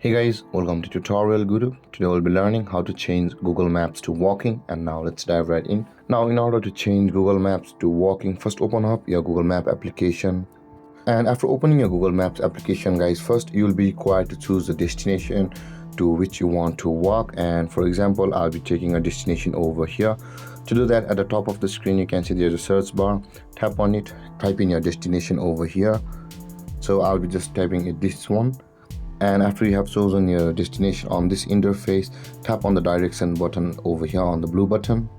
Hey guys, welcome to Tutorial Guru. Today we'll be learning how to change Google Maps to walking, and now let's dive right in. Now in order to change Google Maps to walking, first open up your Google Map application. And after opening your Google Maps application guys, first you'll be required to choose the destination to which you want to walk. And for example, I'll be taking a destination over here. To do that, at the top of the screen you can see there's a search bar. Tap on it, type in your destination over here. So I'll be just typing it this one. And after you have chosen your destination on this interface, tap on the direction button over here on the blue button,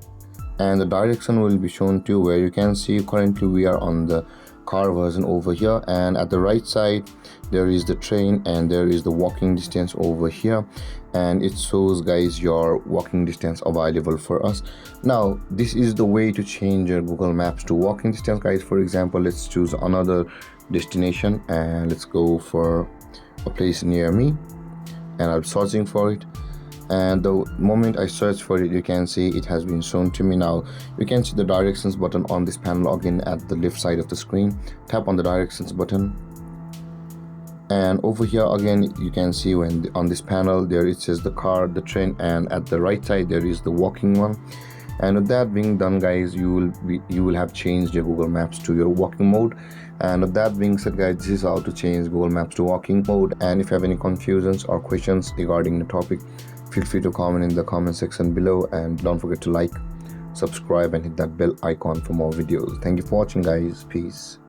and the direction will be shown to you, where you can see currently we are on the car version over here, and at the right side there is the train and there is the walking distance over here, and it shows guys your walking distance available for us. Now this is the way to change your Google Maps to walking distance guys. For example, let's choose another destination and let's go for a place near me, and I'm searching for it, and the moment I search for it you can see it has been shown to me. Now you can see the directions button on this panel again at the left side of the screen. Tap on the directions button, and over here again you can see when on this panel there it says the car, the train, and at the right side there is the walking one. And with that being done guys, you will have changed your Google Maps to your walking mode. And with that being said guys, this is how to change Google Maps to walking mode. And if you have any confusions or questions regarding the topic, feel free to comment in the comment section below, and don't forget to like, subscribe, and hit that bell icon for more videos. Thank you for watching guys. Peace.